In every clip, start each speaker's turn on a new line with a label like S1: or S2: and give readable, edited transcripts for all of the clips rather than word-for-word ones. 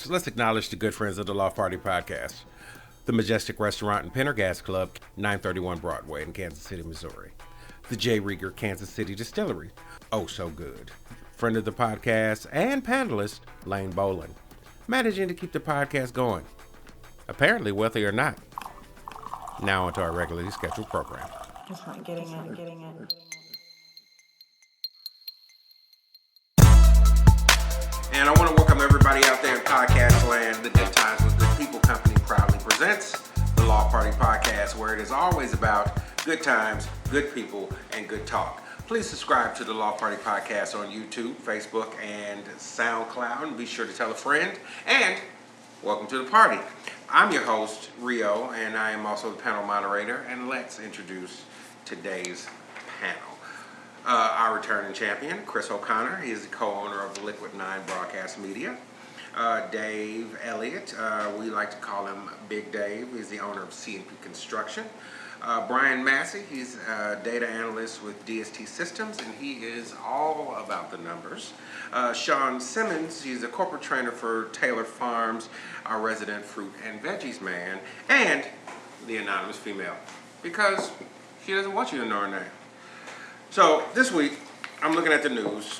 S1: Let's acknowledge the good friends of the Loft Party Podcast. The Majestic Restaurant and Pendergast Club, 931 Broadway in Kansas City, Missouri. The J. Rieger Kansas City Distillery, oh so good. Friend of the podcast and panelist, Lane Boland. Managing to keep the podcast going. Apparently wealthy or not. Now onto our regularly scheduled program.
S2: Just not getting it.
S1: And I want to welcome everybody out there in podcast land. The Good Times with Good People company proudly presents the Loft Party Podcast, where it is always about good times, good people, and good talk. Please subscribe to the Loft Party Podcast on YouTube, Facebook, and SoundCloud. And be sure to tell a friend. And welcome to the party. I'm your host, Rio, and I am also the panel moderator. And let's introduce today's panel. Our returning champion, Chris O'Connor. He is the co-owner of Liquid 9 Broadcast Media. Dave Elliott, we like to call him Big Dave. He's the owner of C&P Construction. Brian Massey, he's a data analyst with DST Systems, and he is all about the numbers. Sean Simmons, he's a corporate trainer for Taylor Farms, our resident fruit and veggies man, and the anonymous female, because she doesn't want you to know her name. So this week, I'm looking at the news,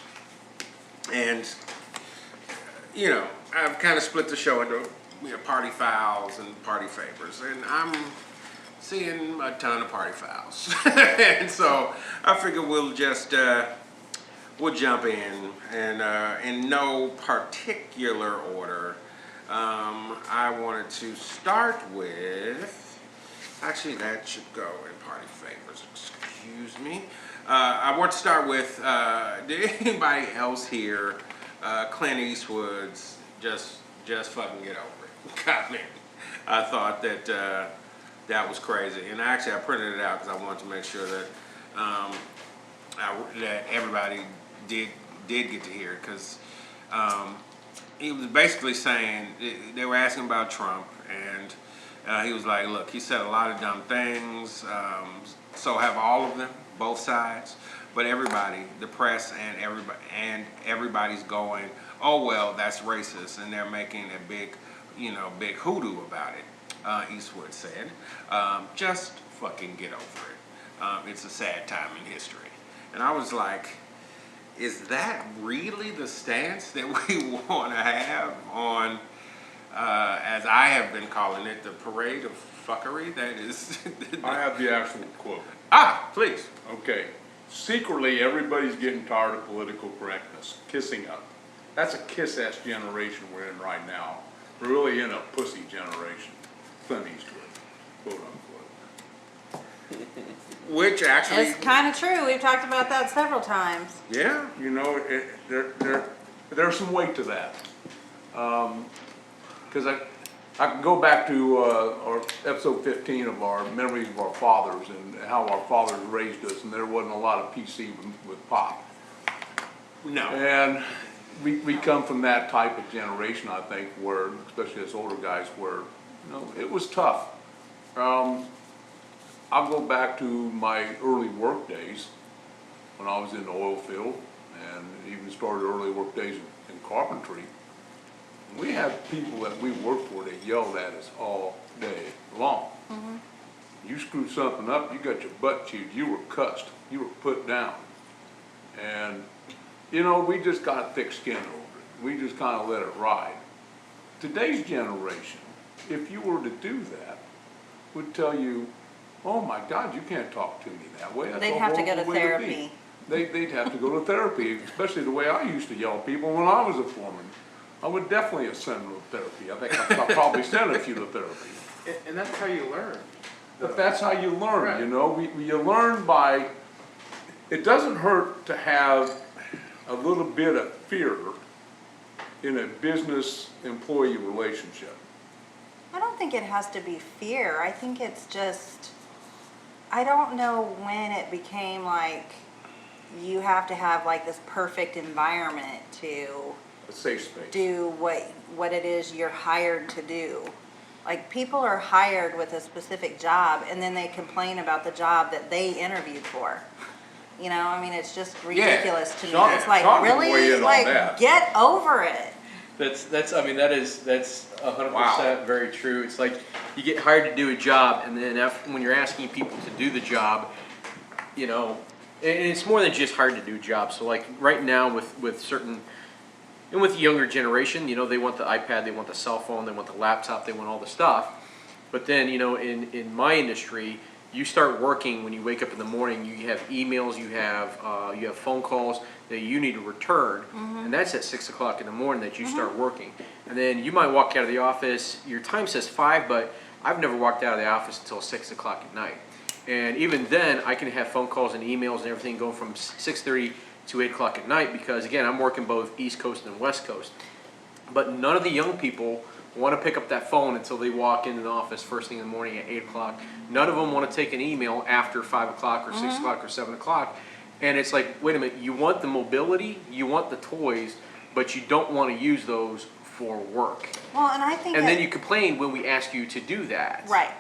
S1: and, you know, I've kind of split the show into party fouls and party favors, and I'm seeing a ton of party fouls. And so I figure we'll just, we'll jump in no particular order. I wanted to start with, actually that should go in party favors, excuse me. I want to start with, did anybody else here, Clint Eastwood's just fucking get over it comment? I thought that that was crazy, and actually I printed it out because I wanted to make sure that that everybody did get to hear it, because he was basically saying, they were asking about Trump, and he was like, look, he said a lot of dumb things, so have all of them, both sides, but everybody, the press and everybody's going, oh well, that's racist, and they're making a big hoodoo about it. Eastwood said, just fucking get over it. It's a sad time in history. And I was like, is that really the stance that we want to have on, as I have been calling it, the parade of fuckery that is?
S3: I have the actual quote.
S1: Please.
S3: Okay. Secretly, everybody's getting tired of political correctness. Kissing up. That's a kiss-ass generation we're in right now. We're really in a pussy generation. Clint Eastwood, quote unquote.
S1: Which actually...
S2: It's kind of true. We've talked about that several times.
S1: Yeah.
S3: You know, there's some weight to that. Because I can go back to our episode 15 of our memories of our fathers and how our fathers raised us, and there wasn't a lot of PC with pop.
S1: No.
S3: And we come from that type of generation, I think, where, especially us older guys, where, it was tough. I'll go back to my early work days when I was in the oil field, and even started early work days in carpentry. We had people that we worked for that yelled at us all day long. Mm-hmm. You screwed something up, you got your butt chewed, you were cussed, you were put down. And, we just got thick skin over it. We just kind of let it ride. Today's generation, if you were to do that, would tell you, oh my God, you can't talk to me that way. That's
S2: They'd have to go to therapy.
S3: They'd have to go to therapy, especially the way I used to yell at people when I was a foreman. I would definitely have sent them to therapy. I think I probably sent a few to therapy.
S4: And that's how you learn.
S3: But that's how you learn,
S4: right.
S3: You learn by, it doesn't hurt to have a little bit of fear in a business-employee relationship.
S2: I don't think it has to be fear. I think it's just, I don't know when it became like you have to have like this perfect environment to
S3: A safe space.
S2: do what it is you're hired to do. Like, people are hired with a specific job, and then they complain about the job that they interviewed for. It's just ridiculous to me. It's like, really? Like, get over it.
S4: That's I mean that's 100%
S1: Wow.
S4: very true. It's like you get hired to do a job, and then when you're asking people to do the job, you know, and it's more than just hired to do jobs. So like right now with certain, and with the younger generation, you know, they want the iPad, they want the cell phone, they want the laptop, they want all the stuff. But then, you know, in my industry, you start working when you wake up in the morning. You have emails, you have phone calls that you need to return, and that's at 6 o'clock in the morning that you start working. And then you might walk out of the office. Your time says 5, but I've never walked out of the office until 6 o'clock at night. And even then, I can have phone calls and emails and everything going from 6:30 to 8 o'clock at night because again, I'm working both East Coast and West Coast. But none of the young people want to pick up that phone until they walk into the office first thing in the morning at 8 o'clock. None of them want to take an email after 5 o'clock or 6 o'clock or 7 o'clock. And it's like, wait a minute, you want the mobility, you want the toys, but you don't want to use those for work.
S2: Well, and I think
S4: And then you complain when we ask you to do that.
S2: right.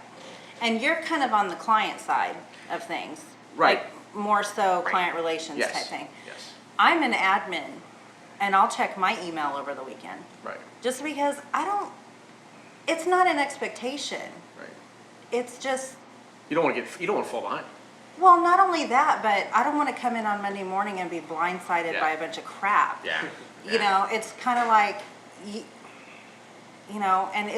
S2: And you're kind of on the client side of things.
S4: Right.
S2: Like more so
S4: Right.
S2: client relations
S4: Yes.
S2: type thing.
S4: Yes.
S2: I'm an admin and I'll check my email over the weekend.
S4: Right.
S2: Just because it's not an expectation.
S4: Right.
S2: It's just,
S4: You don't want to fall behind.
S2: well, not only that, but I don't want to come in on Monday morning and be blindsided
S4: Yeah.
S2: by a bunch of crap.
S4: Yeah.
S2: You know, it's kind of like, you know, and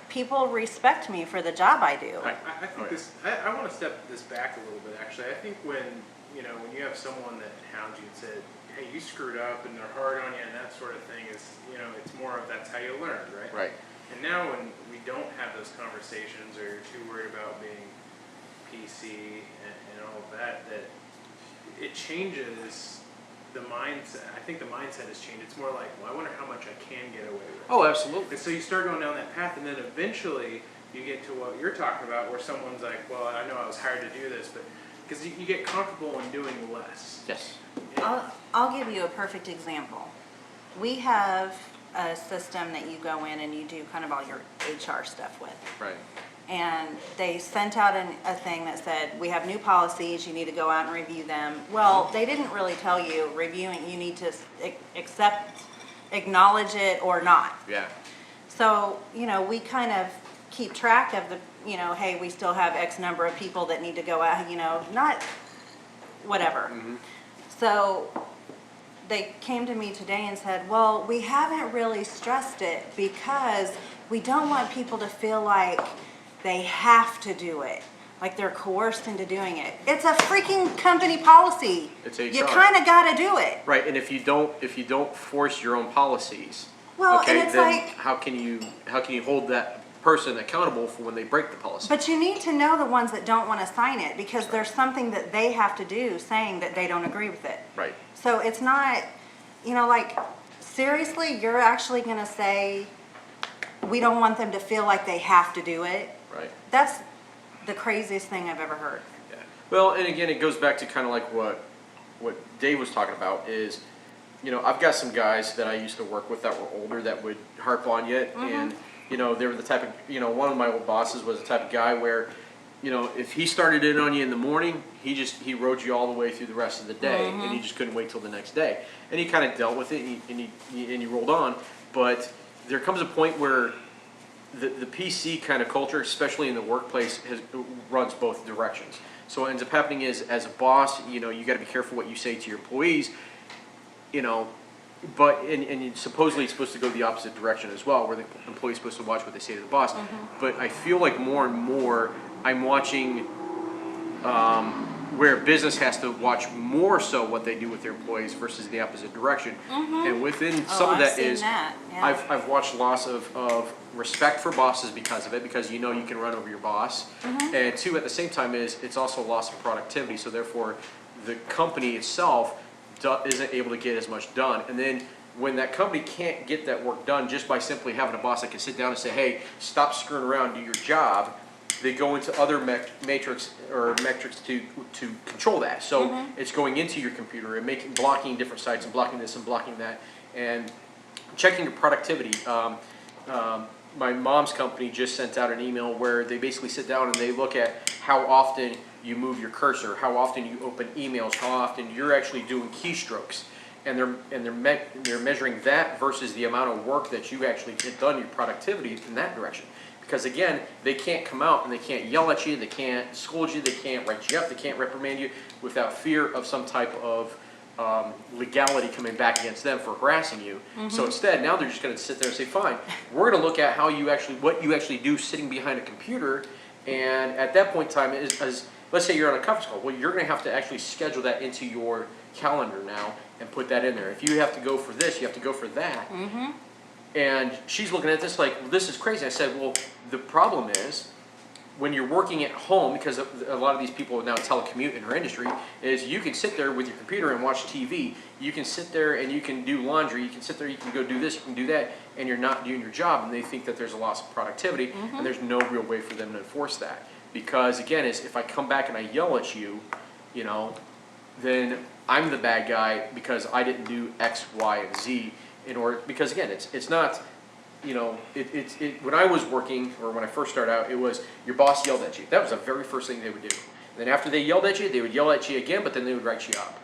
S2: people respect me for the job I do.
S4: Right.
S5: I think I want to step this back a little bit, actually. I think when you have someone that hounds you and said, hey, you screwed up, and they're hard on you and that sort of thing, it's more of that's how you learn, right?
S4: Right.
S5: And now when we don't have those conversations, or you're too worried about being PC and all of that it changes the mindset. I think the mindset has changed. It's more like, well, I wonder how much I can get away with.
S4: Oh, absolutely.
S5: And so you start going down that path, and then eventually you get to what you're talking about, where someone's like, well, I know I was hired to do this, but because you get comfortable in doing less.
S4: Yes.
S2: I'll give you a perfect example. We have a system that you go in and you do kind of all your HR stuff with.
S4: Right.
S2: And they sent out a thing that said, we have new policies, you need to go out and review them. Well, they didn't really tell you reviewing, you need to acknowledge it or not.
S4: Yeah.
S2: So, you know, we kind of keep track of hey, we still have X number of people that need to go out, not whatever. So they came to me today and said, well, we haven't really stressed it because we don't want people to feel like they have to do it, like they're coerced into doing it. It's a freaking company policy.
S4: It's HR.
S2: You kind of got to do it.
S4: Right, and if you don't force your own policies,
S2: Well,
S4: okay,
S2: and it's
S4: then
S2: like,
S4: how can you hold that person accountable for when they break the policy?
S2: but you need to know the ones that don't want to sign it because there's something that they have to do saying that they don't agree with it.
S4: Right.
S2: So it's not, like, seriously, you're actually going to say, we don't want them to feel like they have to do it?
S4: Right.
S2: That's the craziest thing I've ever heard.
S4: Yeah. Well, and again, it goes back to kind of like what Dave was talking about is, I've got some guys that I used to work with that were older that would harp on you, and they were the type of, one of my old bosses was the type of guy where, if he started in on you in the morning, he rode you all the way through the rest of the day, and you just couldn't wait till the next day. And he kind of dealt with it, and you rolled on. But there comes a point where the PC kind of culture, especially in the workplace, runs both directions. So what ends up happening is, as a boss, you got to be careful what you say to your employees, but and supposedly it's supposed to go the opposite direction as well, where the employee's supposed to watch what they say to the boss. But I feel like more and more I'm watching where business has to watch more so what they do with their employees versus the opposite direction. And within some of
S2: I've
S4: that
S2: seen
S4: is
S2: that, yeah.
S4: I've watched loss of respect for bosses because of it, because you can run over your boss. And two, at the same time, it's also loss of productivity. So therefore, the company itself isn't able to get as much done. And then when that company can't get that work done just by simply having a boss that can sit down and say, hey, stop screwing around, do your job, they go into other metrics to control that. So it's going into your computer and blocking different sites and blocking this and blocking that and checking your productivity. My mom's company just sent out an email where they basically sit down and they look at how often you move your cursor, how often you open emails, how often you're actually doing keystrokes. and they're measuring that versus the amount of work that you actually get done, your productivity in that direction. Because again, they can't come out and they can't yell at you, they can't scold you, they can't write you up, they can't reprimand you without fear of some type of legality coming back against them for harassing you. So instead, now they're just going to sit there and say, fine, we're going to look at what you actually do sitting behind a computer, and at that point in time, as let's say you're on a conference call, well, you're going to have to actually schedule that into your calendar now and put that in there. If you have to go for this, you have to go for that. And she's looking at this like, well, this is crazy. I said, well, the problem is when you're working at home, because a lot of these people now telecommute in our industry, is you can sit there with your computer and watch TV. You can sit there and you can do laundry. You can sit there, you can go do this, you can do that, and you're not doing your job. And they think that there's a loss of productivity, and there's no real way for them to enforce that. Because again, if I come back and I yell at you, you know, then I'm the bad guy because I didn't do X, Y, and Z in order. Because again, it's not. You know, when I was working, or when I first started out, it was your boss yelled at you. That was the very first thing they would do. And then after they yelled at you, they would yell at you again, but then they would write you up.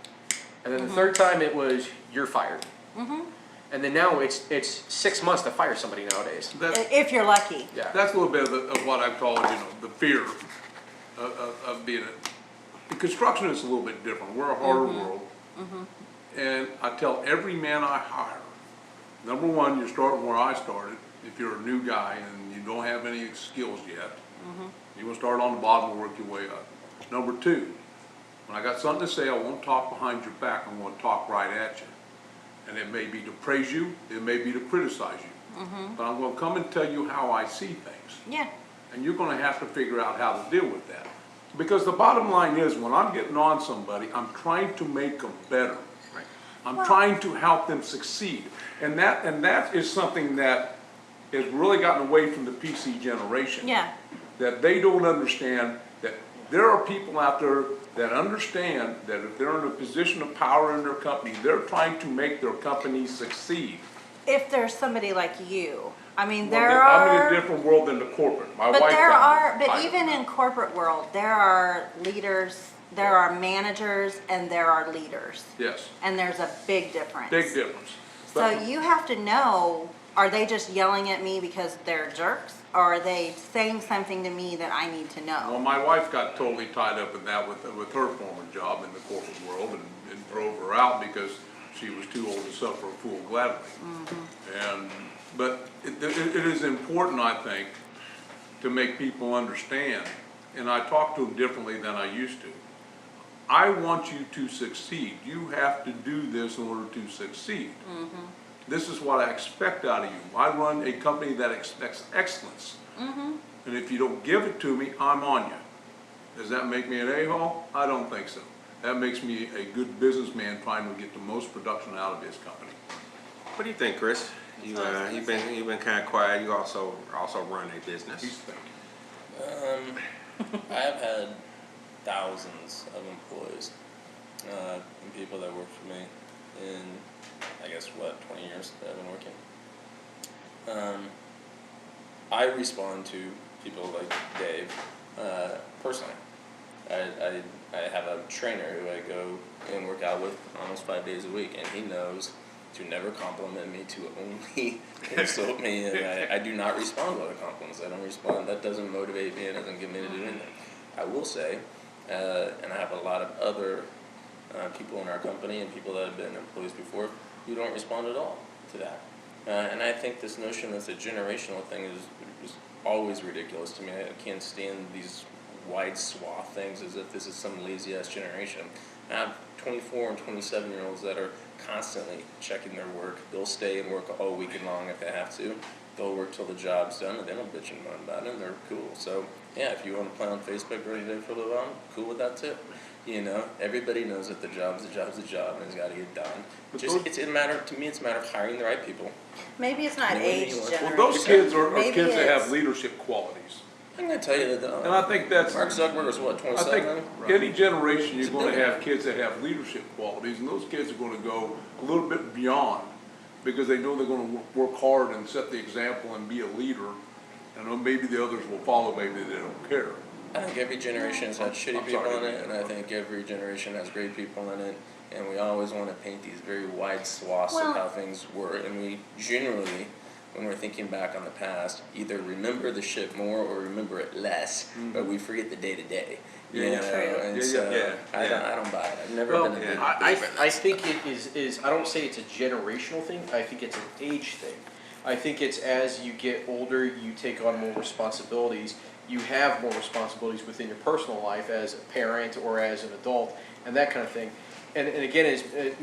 S4: And then the third time it was, you're fired. And then now it's 6 months to fire somebody nowadays.
S2: If you're lucky.
S3: Yeah. That's a little bit of what I've called, the fear of being the construction is a little bit different. We're a harder world. And I tell every man I hire, number one, you're starting where I started. If you're a new guy and you don't have any skills yet, you will start on the bottom and work your way up. Number two, when I got something to say, I won't talk behind your back. I'm going to talk right at you. And it may be to praise you, it may be to criticize you. But I'm going to come and tell you how I see things.
S2: Yeah.
S3: And you're going to have to figure out how to deal with that. Because the bottom line is, when I'm getting on somebody, I'm trying to make them better. I'm trying to help them succeed. And that is something that has really gotten away from the PC generation.
S2: Yeah.
S3: That they don't understand that there are people out there that understand that if they're in a position of power in their company, they're trying to make their company succeed.
S2: If there's somebody like you. I mean,
S3: I'm in a different world than the corporate. My wife
S2: but even in corporate world, there are leaders, there are managers, and there are leaders.
S3: Yes.
S2: And there's a big difference.
S3: Big difference.
S2: So you have to know, are they just yelling at me because they're jerks? Or are they saying something to me that I need to know?
S3: Well, my wife got totally tied up in that with her former job in the corporate world and drove her out because she was too old to suffer a fool gladly. But it is important, I think, to make people understand, and I talk to them differently than I used to. I want you to succeed. You have to do this in order to succeed. This is what I expect out of you. I run a company that expects excellence. And if you don't give it to me, I'm on you. Does that make me an a-hole? I don't think so. That makes me a good businessman trying to get the most production out of his company.
S1: What do you think, Chris? You've been kind of quiet. You also run a business.
S3: He's thinking.
S6: I have had thousands of employees and people that work for me in, I guess, 20 years that I've been working. I respond to people like Dave personally. I have a trainer who I go and work out with almost 5 days a week, and he knows to never compliment me, to only insult me, and I do not respond well to compliments. I don't respond. That doesn't motivate me. It doesn't get me to do anything. I will say, and I have a lot of other people in our company and people that have been employees before who don't respond at all to that. And I think this notion that's a generational thing is always ridiculous to me. I can't stand these wide swath things as if this is some lazy-ass generation. I have 24 and 27-year-olds that are constantly checking their work. They'll stay and work all weekend long if they have to. They'll work till the job's done, and they don't bitch and moan about it, and they're cool. So, yeah, if you want to play on Facebook every day for a little while, I'm cool with that too. You know, everybody knows that the job's a job, and it's got to get done. It's a matter of hiring the right people.
S2: Maybe it's not age generation.
S3: Well, those kids are
S2: Maybe
S3: kids that have
S2: it's-
S3: leadership qualities.
S6: I'm going to tell you that.
S3: And I think that's...
S6: Mark Zuckerberg is what, 27?
S3: I think any generation you're going to have kids that have leadership qualities, and those kids are going to go a little bit beyond because they know they're going to work hard and set the example and be a leader, and maybe the others will follow, maybe they don't care.
S6: I think every generation has had shitty people in it, and I think every generation has great people in it. and we always want to paint these very wide swaths
S2: Well-
S6: of how things were, and we generally, when we're thinking back on the past, either remember the shit more or remember it less, but we forget the day-to-day. You
S3: Yeah.
S6: know?
S2: True.
S6: And
S3: Yeah,
S6: so
S3: yeah,
S6: I don't buy it. I've never
S4: Well,
S6: been a big
S4: I
S6: believer in that stuff.
S4: think it is, I don't say it's a generational thing, I think it's an age thing. I think it's as you get older, you take on more responsibilities, you have more responsibilities within your personal life as a parent or as an adult, and that kind of thing. And again,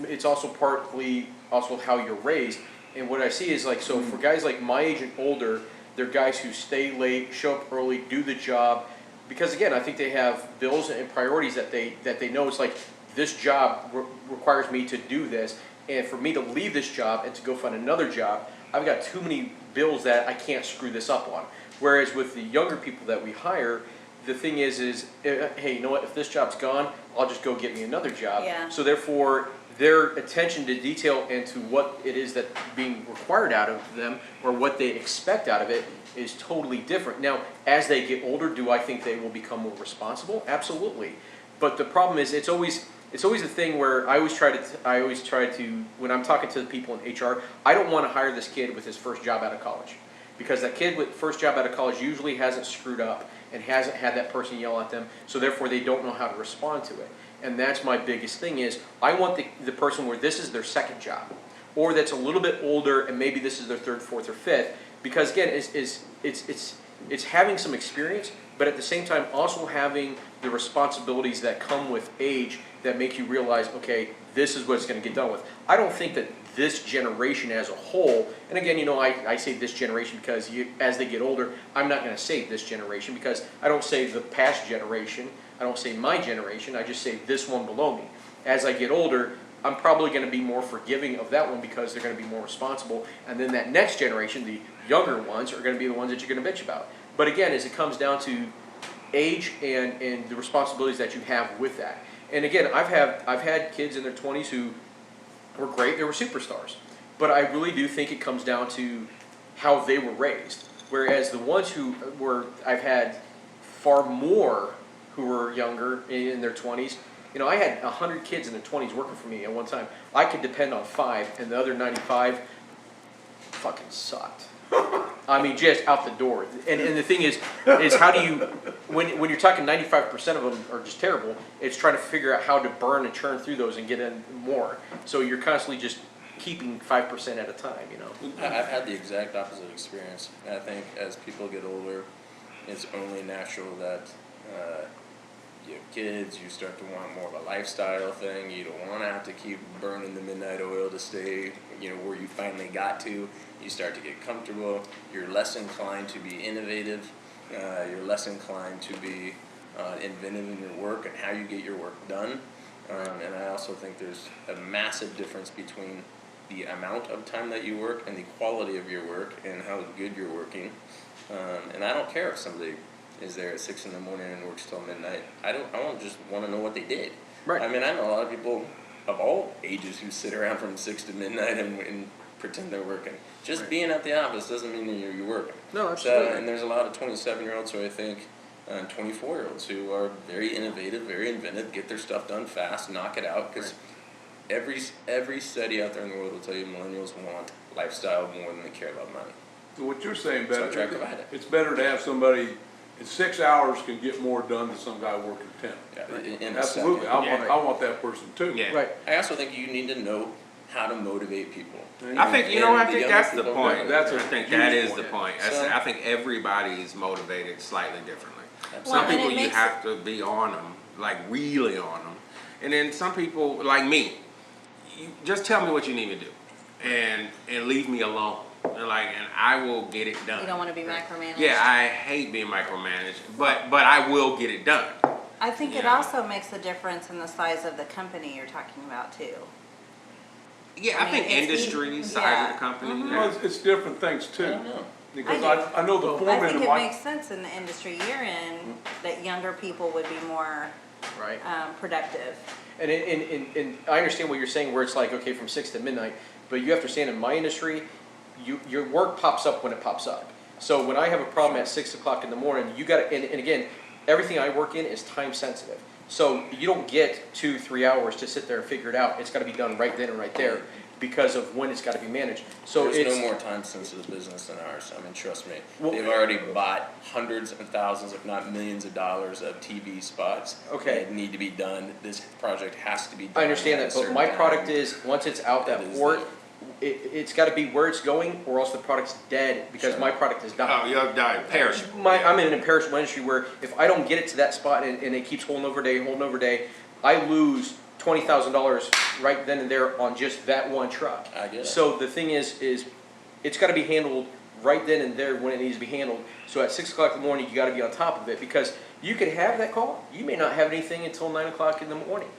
S4: it's also partly also how you're raised. And what I see is like, so for guys like my age and older, they're guys who stay late, show up early, do the job. Because again, I think they have bills and priorities that they know it's like, this job requires me to do this. And for me to leave this job and to go find another job, I've got too many bills that I can't screw this up on. Whereas with the younger people that we hire, the thing is hey, you know what, if this job's gone, I'll just go get me another job.
S2: Yeah.
S4: So therefore, their attention to detail and to what it is that being required out of them or what they expect out of it is totally different. Now, as they get older, do I think they will become more responsible? Absolutely. But the problem is, it's always a thing where I always try to, when I'm talking to the people in HR, I don't want to hire this kid with his first job out of college. Because that kid with first job out of college usually hasn't screwed up and hasn't had that person yell at them, so therefore they don't know how to respond to it. And that's my biggest thing is, I want the person where this is their second job, or that's a little bit older and maybe this is their third, fourth, or fifth, because again, it's having some experience, but at the same time also having the responsibilities that come with age that make you realize, okay, this is what's going to get done with. I don't think that this generation as a whole, and again, you know, I say this generation because as they get older, I'm not going to say this generation because I don't say the past generation, I don't say my generation, I just say this one below me. As I get older, I'm probably going to be more forgiving of that one because they're going to be more responsible, and then that next generation, the younger ones, are going to be the ones that you're going to bitch about. But again, as it comes down to age and the responsibilities that you have with that. And again, I've had kids in their 20s who were great, they were superstars. But I really do think it comes down to how they were raised. Whereas the ones who I've had far more who were younger in their 20s. You know, I had 100 kids in their 20s working for me at one time. I could depend on 5, and the other 95 fucking sucked. I mean, just out the door. And the thing is how do you, when you're talking 95% of them are just terrible, it's trying to figure out how to burn and churn through those and get in more. So you're constantly just keeping 5% at a time, you know.
S6: I've had the exact opposite experience. I think as people get older, it's only natural that you have kids, you start to want more of a lifestyle thing. You don't want to have to keep burning the midnight oil to stay, you know, where you finally got to. You start to get comfortable. You're less inclined to be innovative. You're less inclined to be inventive in your work and how you get your work done. And I also think there's a massive difference between the amount of time that you work and the quality of your work and how good you're working. And I don't care if somebody is there at 6 in the morning and works till midnight. I don't just want to know what they did.
S4: Right.
S6: I mean, I know a lot of people of all ages who sit around from 6 to midnight and pretend they're working. Just
S4: Right.
S6: being at the office doesn't mean that you're working.
S4: No, absolutely.
S6: So, and there's a lot of 27-year-olds who I think, and 24-year-olds who are very innovative, very inventive, get their stuff done fast, knock it out, because every study out there in the world will tell you millennials want lifestyle more than they care about money.
S3: So what you're saying,
S6: So I
S3: better,
S6: try to provide it.
S3: it's better to have somebody in 6 hours can get more done than some guy working 10.
S6: Yeah, in a
S3: Absolutely,
S6: second.
S3: I want that person too.
S1: Yeah.
S4: Right.
S6: I also think you need to know how to motivate people.
S1: I think, you know, I think that's the
S6: people-
S1: point.
S3: That's a
S1: I think
S3: huge
S1: that is
S3: point.
S1: the point.
S6: So-
S1: I think everybody's motivated slightly differently.
S6: Absolutely.
S1: Some
S2: Well, and
S1: people
S2: it
S1: you
S2: makes
S1: have to be on them, like really on them. And then some people, like me, you just tell me what you need to do and leave me alone. And I will get it done.
S2: You don't want to be micromanaged.
S1: Yeah, I hate being micromanaged, but I will get it done.
S2: I think it
S1: Yeah.
S2: also makes a difference in the size of the company you're talking about too.
S1: Yeah,
S2: I
S1: I think
S2: mean, it's
S1: industry,
S2: easy-
S1: size
S2: yeah.
S1: of the company.
S2: Mhm.
S1: Yeah.
S3: Well, it's different things
S6: I
S3: too.
S6: don't know.
S3: Because
S2: I do.
S3: I know the
S2: I
S3: foreman
S2: think
S3: in
S2: it
S3: my,
S2: makes sense in the industry you're in that younger people would be more
S4: Right.
S2: productive.
S4: And I understand what you're saying, where it's like, okay, from 6 to midnight, but you have to understand in my industry, your work pops up when it pops up. So when I have a problem at 6 o'clock in the morning, you got to, and again, everything I work in is time sensitive. So you don't get 2-3 hours to sit there and figure it out. It's got to be done right then and right there because of when it's got to be managed. So
S6: There's
S4: it's
S6: no more time-sensitive business than ours. I mean, trust me.
S4: Well-
S6: They've already bought hundreds of thousands, if not millions of dollars of TV spots.
S4: Okay.
S6: That need to be done. This project has to be done.
S4: I understand
S6: at a
S4: that, but
S6: certain
S4: my
S6: time.
S4: product is, once it's out that
S6: It is
S4: port,
S6: there.
S4: it's gotta be where it's going, or else the product's dead, because
S6: Sure.
S4: my product is
S1: Oh,
S4: dying.
S1: you'll die perishable.
S4: I'm in an imperishable industry where if I don't get it to that spot and it keeps holding over day, I lose $20,000 right then and there on just that one truck.
S6: I get it.
S4: So the thing is it's gotta be handled right then and there when it needs to be handled. So at 6 o'clock in the morning, you gotta be on top of it, because you could have that call, you may not have anything until 9 o'clock in the morning.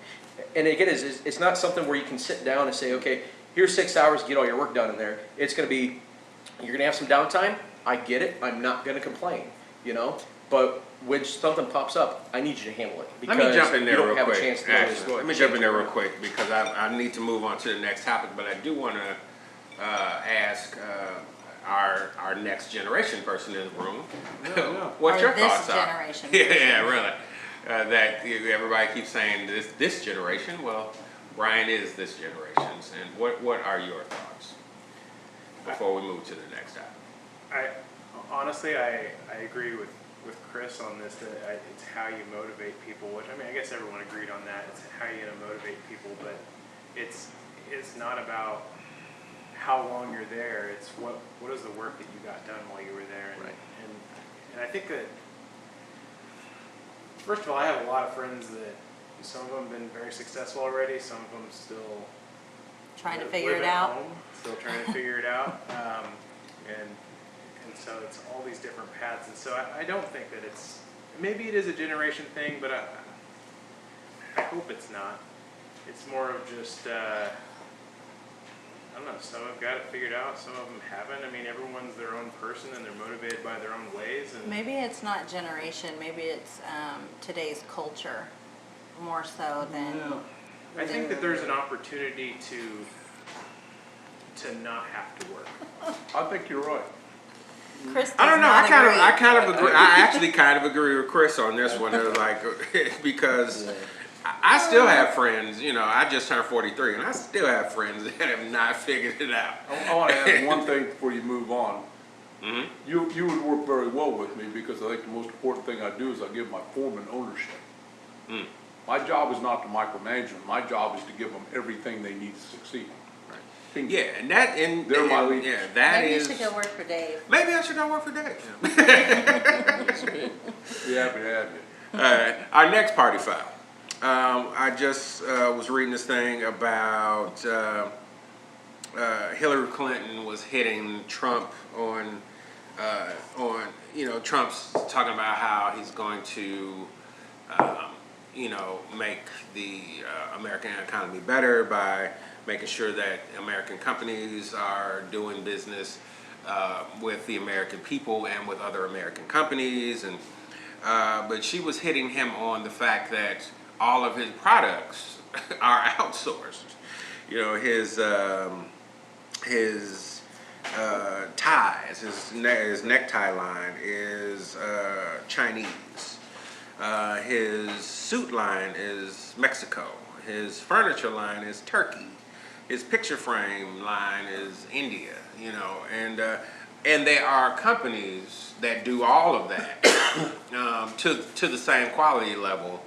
S4: And again, it's not something where you can sit down and say, okay, here's 6 hours, get all your work done in there. It's gonna be, you're gonna have some downtime, I get it, I'm not gonna complain, but when something pops up, I need you to handle it,
S1: Let me jump in there
S4: you don't
S1: real
S4: have
S1: quick.
S4: a chance to
S1: Actually, let me jump in there real quick because I need to move on to the next topic, but I do want to ask our next generation person in the room what
S2: Or
S1: your
S2: this
S1: thoughts are.
S2: generation
S1: Yeah, really. That everybody keeps saying this generation. Well, Brian is this generation's, and what are your thoughts before we move to the next topic?
S5: Honestly, I agree with Chris on this, that it's how you motivate people, which, I mean, I guess everyone agreed on that. It's how you're going to motivate people, but it's not about how long you're there. It's what is the work that you got done while you were there.
S4: Right.
S5: And I think that, first of all, I have a lot of friends that some of them have been very successful already, some of them still
S2: trying to
S5: live
S2: figure it
S5: at
S2: out.
S5: home, still trying to figure it out. And so it's all these different paths. And so I don't think that maybe it is a generation thing, but I hope it's not. It's more of just, I don't know, some have got it figured out, some of them haven't. I mean, everyone's their own person and they're motivated by their own ways. And
S2: Maybe it's not generation, maybe it's today's culture more so than.
S5: I think that there's an opportunity to not have to work.
S3: I think you're right.
S2: Chris does
S1: I don't know.
S2: not agree.
S1: I kind of agree. I actually kind of agree with Chris on this one. Like because I still have friends. I just turned 43, and I still have friends that have not figured it out.
S3: I want to add one thing before you move on.
S1: Mhm.
S3: You would work very well with me because I think the most important thing I do is I give my foreman ownership.
S1: Mm.
S3: My job is not to micromanage them. My job is to give them everything they need to succeed. Right.
S1: Yeah, and that and
S3: They're my leaders.
S1: yeah, that
S2: Maybe
S1: is.
S2: you should go work for Dave.
S1: Maybe I should go work for Dave.
S3: Be happy to have you.
S1: All right, our next party foul. I just was reading this thing about Hillary Clinton was hitting Trump on Trump's talking about how he's going to make the American economy better by making sure that American companies are doing business with the American people and with other American companies, and but she was hitting him on the fact that all of his products are outsourced. His ties, his necktie line is Chinese. His suit line is Mexico. His furniture line is Turkey. His picture frame line is India. And there are companies that do all of that to the same quality level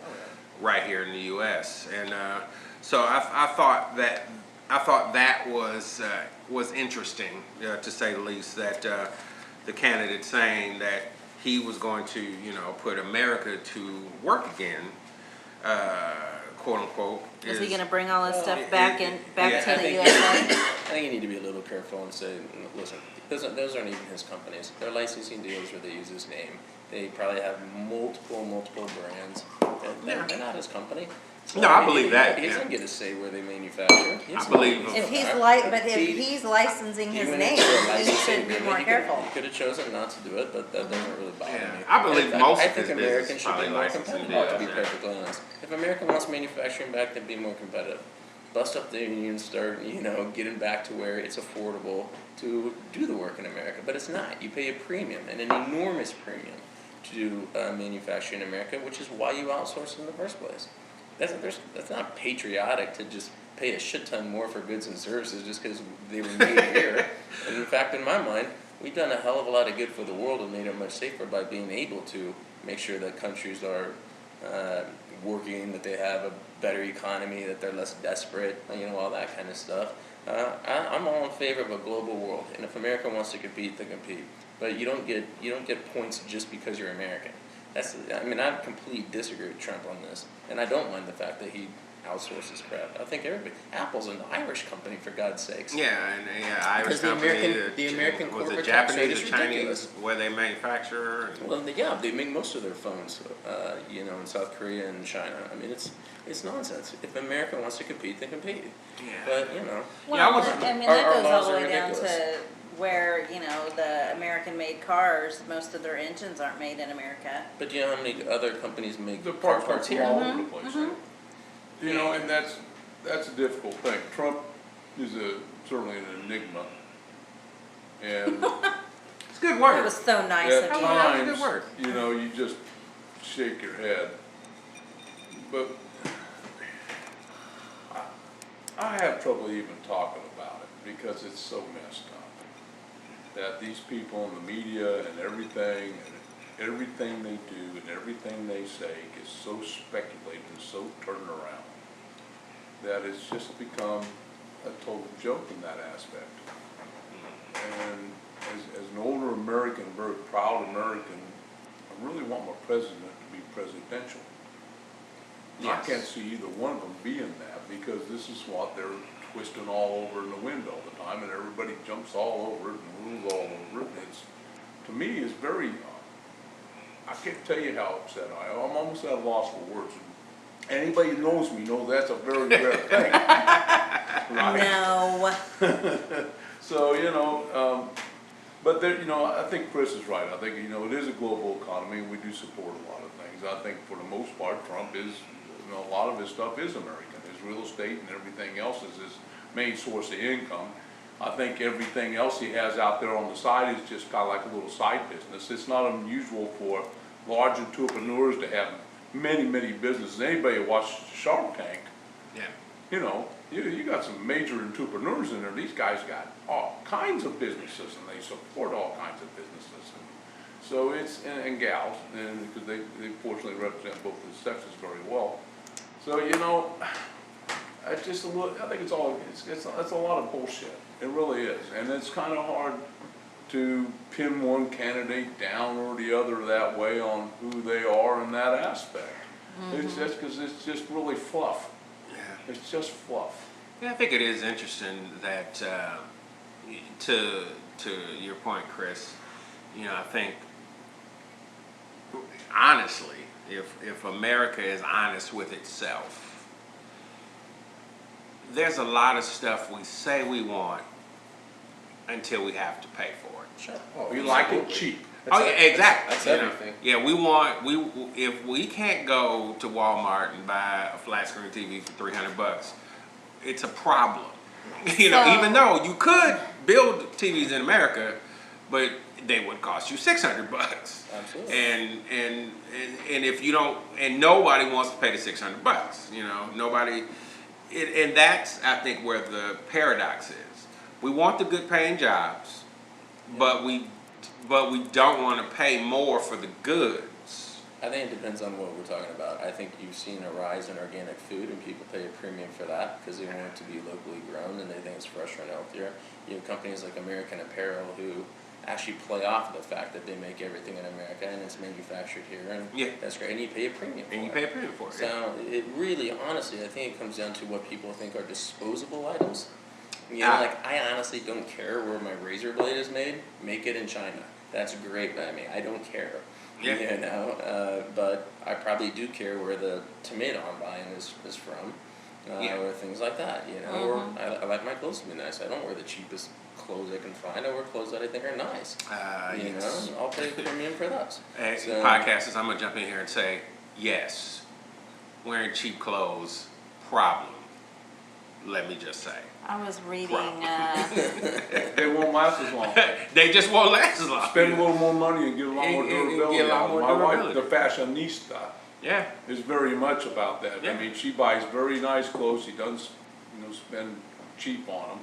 S1: right here in the U.S. And so I thought that was interesting, to say the least, that the candidate saying that he was going to put America to work again, quote unquote.
S2: Is he going to bring all this stuff
S6: Well,
S2: back
S6: yeah,
S2: to
S6: I
S2: the
S6: think-
S2: USA?
S6: I think you need to be a little careful and say, listen, those aren't even his companies. They're licensing deals where they use his name. They probably have multiple brands. They're not his company. So,
S1: No, I believe that,
S6: He
S1: yeah.
S6: doesn't get to say where they manufacture.
S1: I believe him.
S2: If he's
S6: But
S2: he's licensing his
S6: even
S2: name,
S6: if they're
S2: he
S6: licensing,
S2: should be
S6: maybe
S2: more
S6: he
S2: careful.
S6: He could have chosen not to do it, but that doesn't really bother
S1: Yeah,
S6: me.
S1: I believe most
S6: I
S1: of
S6: think
S1: his
S6: Americans
S1: business
S6: should be
S1: probably
S6: more
S1: licensing
S6: competitive, to be
S1: deals, yeah.
S6: perfectly honest. If America wants manufacturing back, then be more competitive. Bust up the union, start, getting back to where it's affordable to do the work in America. But it's not. You pay a premium, and an enormous premium, to manufacture in America, which is why you outsource in the first place. That's not patriotic to just pay a shit ton more for goods and services just because they were made here. And in fact, in my mind, we've done a hell of a lot of good for the world and made it much safer by being able to make sure that countries are working, that they have a better economy, that they're less desperate, all that kind of stuff. I'm all in favor of a global world, and if America wants to compete, they compete. But you don't get points just because you're American. I completely disagree with Trump on this, and I don't mind the fact that he outsources crap. I think Apple's an Irish company, for God's sakes.
S1: Yeah, and Irish
S6: Because the
S1: company.
S6: American
S1: was it
S6: corporate tax rate
S1: Japanese
S6: is
S1: or Chinese
S6: ridiculous.
S1: where they manufacture?
S6: Well, they make most of their phones, in South Korea and China. I mean, it's nonsense. If America wants to compete, they compete.
S1: Yeah.
S6: But
S1: Yeah, I was-
S2: that goes
S6: laws
S2: all the
S6: are
S2: way down
S6: ridiculous.
S2: to where, the American-made cars, most of their engines aren't made in America.
S6: But do you know how many other companies make
S3: The
S6: car
S3: parts
S6: parts
S3: come
S6: here?
S3: from all over the place. And that's a difficult thing. Trump is certainly an enigma. And
S1: It's good
S2: It
S1: work.
S2: was so nice
S3: at
S2: of
S1: That
S2: you.
S1: was
S3: times,
S1: good work.
S3: you just shake your head. But I have trouble even talking about it because it's so messed up. That these people in the media and everything they do and everything they say is so speculative and so turned around that it's just become a total joke in that aspect. And as an older American, very proud American, I really want my president to be presidential.
S1: Yes.
S3: I can't see either one of them being that because this is what they're twisting all over in the wind all the time, and everybody jumps all over it and rules all over it. And to me, it's very. I can't tell you how upset I am. I'm almost at a loss for words. Anybody who knows me knows that's a very rare thing. Right?
S2: No.
S3: So, but there, I think Chris is right. I think, it is a global economy and we do support a lot of things. I think for the most part, Trump is, a lot of his stuff is American. His real estate and everything else is his main source of income. I think everything else he has out there on the side is just kind of like a little side business. It's not unusual for large entrepreneurs to have many, many businesses. Anybody who watched Shark Tank,
S1: Yeah.
S3: you got some major entrepreneurs in there. These guys got all kinds of businesses, and they support all kinds of businesses. And so and gals, and because they fortunately represent both the sexes very well. So it's just a little. I think it's a lot of bullshit. It really is, and it's kind of hard to pin one candidate down or the other that way on who they are in that aspect. It's just because it's just really fluff.
S1: Yeah.
S3: It's just fluff.
S1: Yeah, I think it is interesting that, to your point, Chris, I think, honestly, if America is honest with itself, there's a lot of stuff we say we want until we have to pay for it.
S6: Sure.
S3: We like it cheap.
S1: Oh yeah, exactly.
S6: That's
S1: You know,
S6: everything.
S1: Yeah, if we can't go to Walmart and buy a flat screen TV for $300, it's a problem. Even though you could build TVs in America, but they would cost you $600.
S6: Absolutely.
S1: And if you don't, and nobody wants to pay the $600. Nobody. And that's, I think, where the paradox is. We want the good paying jobs, but we don't want to pay more for the goods.
S6: I think it depends on what we're talking about. I think you've seen a rise in organic food, and people pay a premium for that because they want it to be locally grown and they think it's fresher and healthier. You have companies like American Apparel who actually play off of the fact that they make everything in America and it's manufactured here, and that's great. And you pay a premium.
S1: And you pay a premium for it.
S6: So it really, honestly, I think it comes down to what people think are disposable items. I honestly don't care where my razor blade is made. Make it in China. That's great by me. I don't care.
S1: Yeah.
S6: But I probably do care where the tomato I'm buying is from, or things like that. Or I like my clothes to be nice. I don't wear the cheapest clothes I can find. I wear clothes that I think are nice.
S1: Yes.
S6: I'll pay a premium for those.
S1: Podcasters, I'm gonna jump in here and say, yes, wearing cheap clothes, problem. let me just say.
S2: I was reading,
S3: They won't last as long.
S1: They just won't last as long.
S3: Spend a little more money and get a lot more
S1: And
S3: durability.
S1: get a lot
S3: out of it.
S1: more
S3: My wife,
S1: durability.
S3: the fashionista,
S1: Yeah.
S3: is very much about that.
S1: Yeah.
S3: I mean, she buys very nice clothes. She doesn't, spend cheap on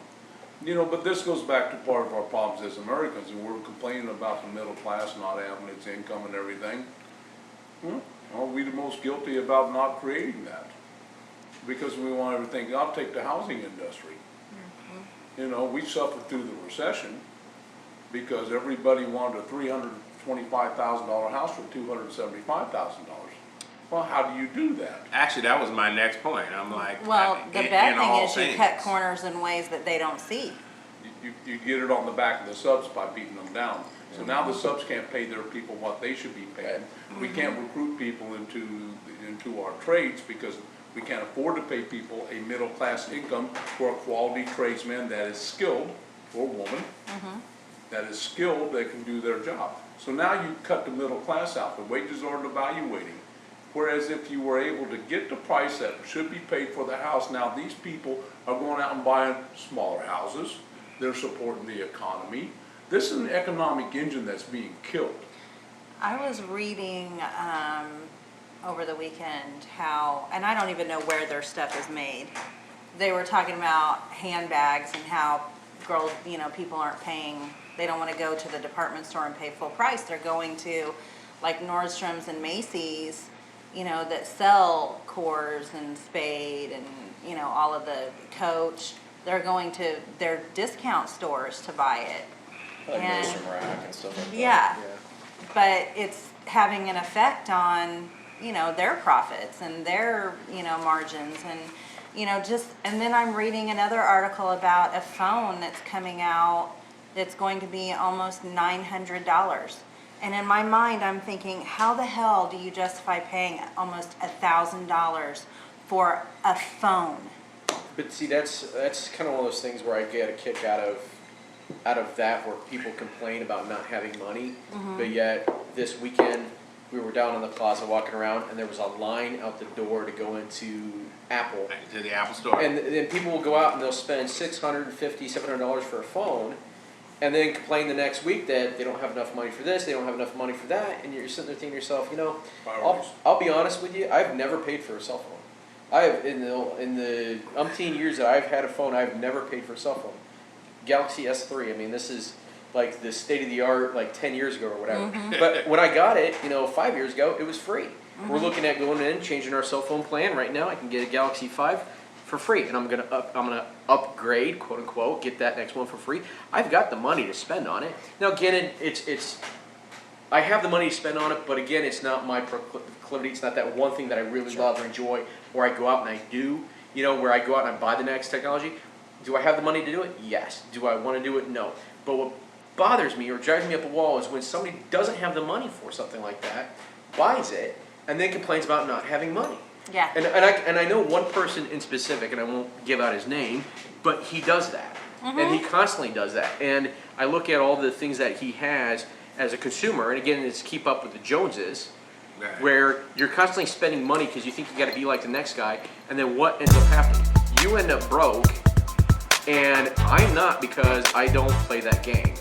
S3: them. But this goes back to part of our problems as Americans, and we're complaining about the middle class not having its income and everything. Are we the most guilty about not creating that? Because we want everything. I'll take the housing industry. We suffered through the recession because everybody wanted a $325,000 house for $275,000. Well, how do you do that?
S1: Actually, that was my next point. I'm like,
S2: well, the
S1: in
S2: bad
S1: all
S2: thing is you
S1: things.
S2: cut corners in ways that they don't see.
S3: You get it on the back of the subs by beating them down. So now the subs can't pay their people what they should be paid. We can't recruit people into our trades because we can't afford to pay people a middle class income for a quality tradesman that is skilled, or woman, that is skilled, that can do their job. So now you cut the middle class out. The wages aren't evaluating. Whereas if you were able to get the price that should be paid for the house, now these people are going out and buying smaller houses. They're supporting the economy. This is an economic engine that's being killed.
S2: I was reading over the weekend how, and I don't even know where their stuff is made. They were talking about handbags and how girls, people aren't paying, they don't want to go to the department store and pay full price. They're going to like Nordstrom's and Macy's, that sell Kors and Spade and, all of the Coach. They're going to their discount stores to buy it.
S6: Like
S2: And-
S6: Nordstrom Rack and stuff like that.
S2: Yeah, but it's having an effect on, their profits and their, margins and, and then I'm reading another article about a phone that's coming out that's going to be almost $900. And in my mind, I'm thinking, how the hell do you justify paying almost $1,000 for a phone?
S4: But see, that's kind of one of those things where I get a kick out of that, where people complain about not having money, but yet this weekend we were down in the plaza walking around, and there was a line out the door to go into Apple,
S1: To the Apple store.
S4: and then people will go out and they'll spend $650, $700 for a phone, and then complain the next week that they don't have enough money for this, they don't have enough money for that, and you're sitting there thinking to yourself,
S3: Priorities.
S4: I'll be honest with you, I've never paid for a cell phone. I have in the umpteen years that I've had a phone, I've never paid for a cell phone. Galaxy S3, I mean, this is like the state of the art, like 10 years ago or whatever. But when I got it, 5 years ago, it was free. We're looking at going in, changing our cell phone plan right now. I can get a Galaxy 5 for free, and I'm gonna upgrade, quote unquote, get that next one for free. I've got the money to spend on it. Now again, it's I have the money to spend on it, but again, it's not my proclivity. It's not that one thing that I really love or enjoy, where I go out and I do, where I go out and I buy the next technology. Do I have the money to do it? Yes. Do I want to do it? No. But what bothers me or drives me up a wall is when somebody doesn't have the money for something like that, buys it, and then complains about not having money.
S2: Yeah.
S4: And I know one person in specific, and I won't give out his name, but he does that. And he constantly does that. And I look at all the things that he has as a consumer, and again, it's keep up with the Joneses,
S1: Right.
S4: where you're constantly spending money because you think you got to be like the next guy, and then what ends up happening? You end up broke, and I'm not, because I don't play that game.